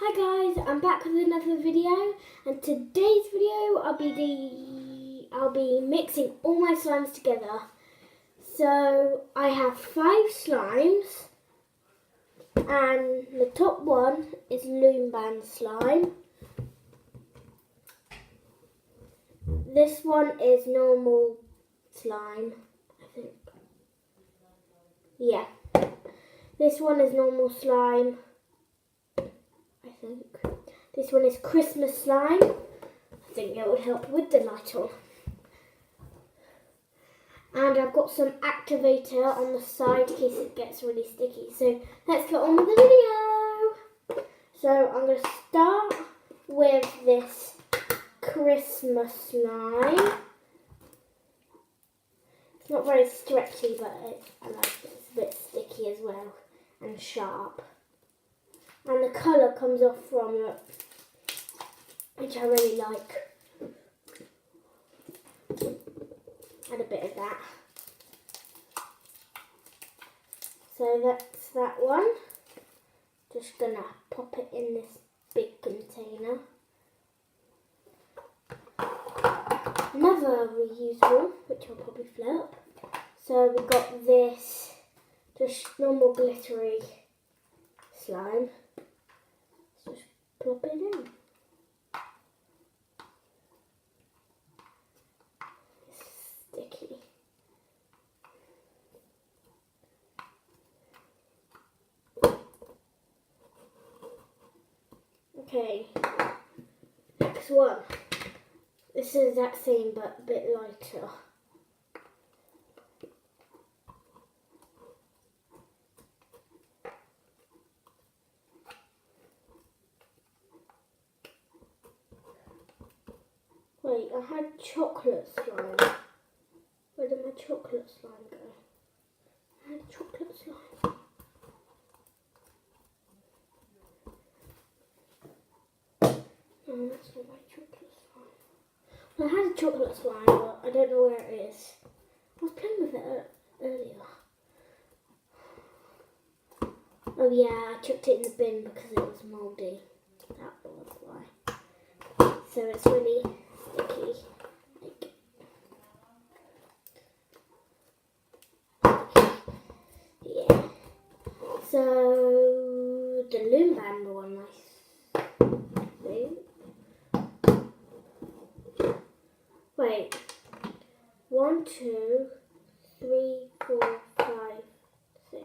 Hi guys, I'm back with another video, and today's video I'll be mixing all my slimes together. So I have 5 slimes, and the top one is Loom Band slime. This one is normal slime, I think. Yeah. This one is normal slime, I think. This one is Christmas slime. I think it would help with the light on. And I've got some activator on the side in case it gets really sticky. So let's get on with the video. So I'm going to start with this Christmas slime. It's not very stretchy, but I like it. It's a bit sticky as well and sharp. And the colour comes off from it, which I really like. Add a bit of that. So that's that one. Just gonna pop it in this big container. Another reusable, which I'll probably flip. So we got this just normal glittery slime. Just plop it in. It's sticky. Okay, next one. This is the exact same but a bit lighter. Wait, I had chocolate slime. Where did my chocolate slime go? I had chocolate slime. No, that's not my chocolate slime. Well, I had a chocolate slime, but I don't know where it is. I was playing with it earlier. Oh yeah, I chucked it in the bin because it was mouldy. That was why. So it's really sticky. Yeah. So the Loom Band one, I think. Wait. 1, 2, 3, 4, 5, 6.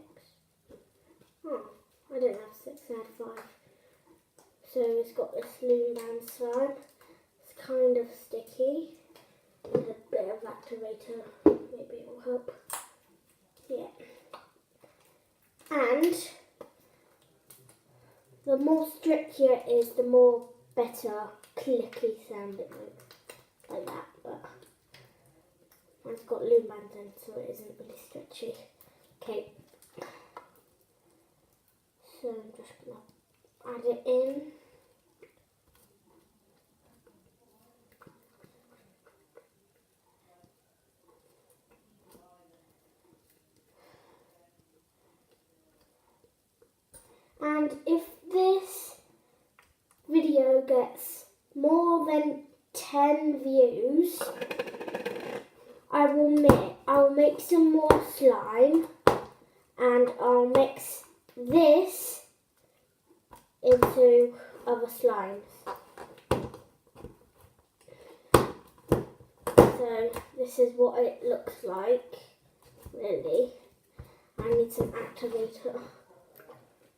Oh, I don't have 6, I had 5. So it's got this Loom Band slime. It's kind of sticky. With a bit of activator. Maybe it will help. Yeah. And the more stretchier it is, the more better clicky sound it makes. Like that, but mine's got Loom Bands in, so it isn't really stretchy. Okay. So I'm just gonna add it in. And if this video gets more than 10 views, I will make some more slime, and I'll mix this into other slimes. So this is what it looks like, really. I need some activator.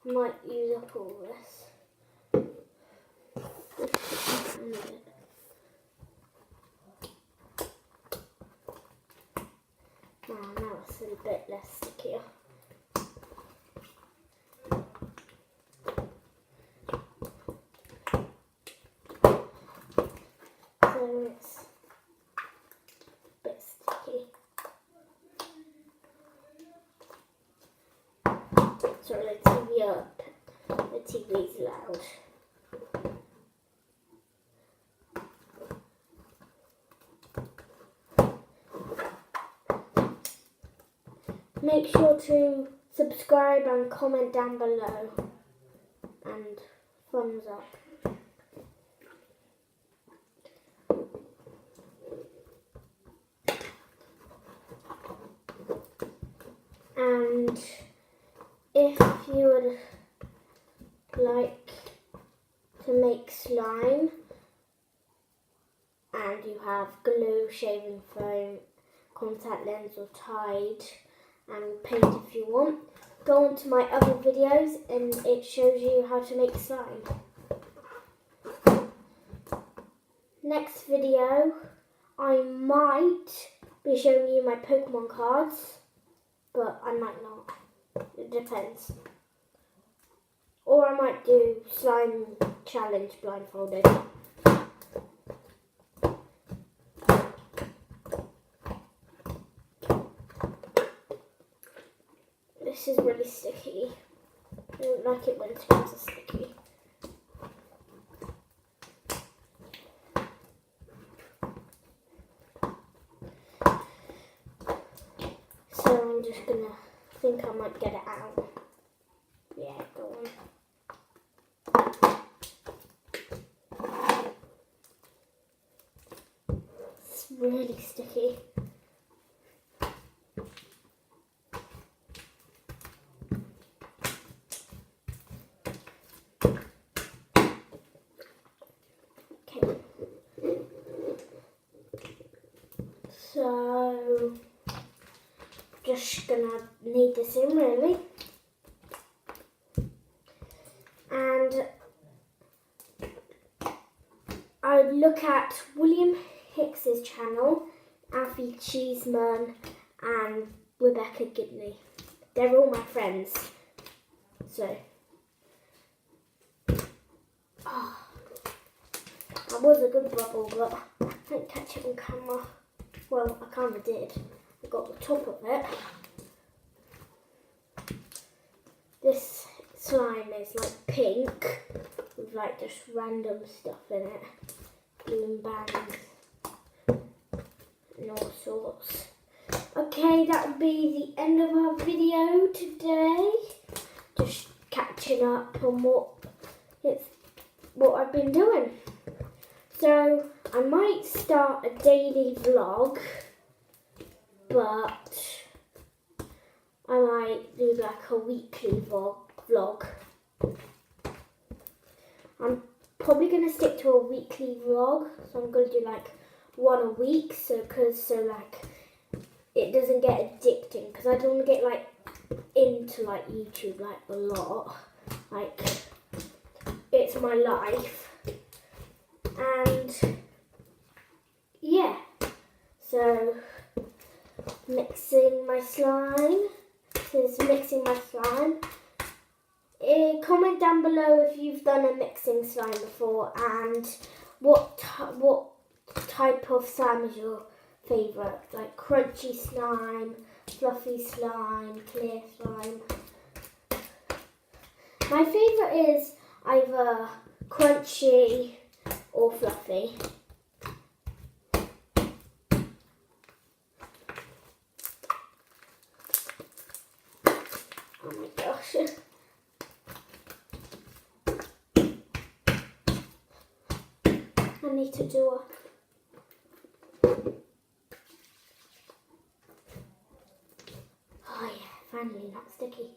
Might use up all this. Oh, now it's a bit less stickier. So it's a bit sticky. Sorry, the TV up. The TV's loud. Make sure to subscribe and comment down below. And thumbs up. And if you would like to make slime and you have glue, shaving foam, contact lens or Tide and paint if you want, go on to my other videos and it shows you how to make slime. Next video I might be showing you my Pokemon cards, but I might not. It depends. Or I might do slime challenge blindfolded. This is really sticky. I don't like it when things are sticky. So I'm just gonna think I might get it out. Yeah, go on. It's really sticky. Okay. So just gonna knead this in really. And I would look at William Hicks's channel, Alfie Cheeseman and Rebecca Gibney. They're all my friends. So, that was a good bubble, but I didn't catch it on camera. Well, I kind of did. I got the top of it. This slime is like pink with like just random stuff in it. Balloon bands and all sorts. Okay, that would be the end of our video today. Just catching up on what I've been doing. So I might start a daily vlog, but I might do like a weekly vlog. I'm probably going to stick to a weekly vlog, so I'm going to do like one a week, so like it doesn't get addicting, because I don't want to get like into like YouTube like a lot. Like, it's my life. And yeah, so mixing my slime. This is mixing my slime. Comment down below if you've done a mixing slime before and what type of slime is your favourite. Like crunchy slime, fluffy slime, clear slime. My favourite is either crunchy or fluffy. Oh my gosh. I need to do a... Oh yeah, finally not sticky.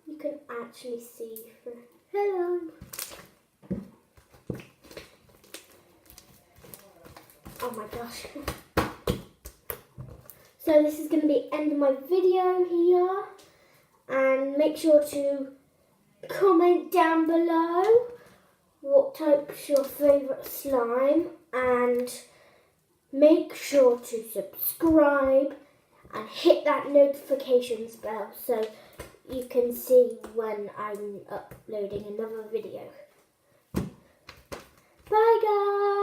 You can actually see through. Hello. Oh my gosh. So this is going to be the end of my video here. And make sure to comment down below what type's your favourite slime. And make sure to subscribe and hit that notifications bell so you can see when I'm uploading another video. Bye guys!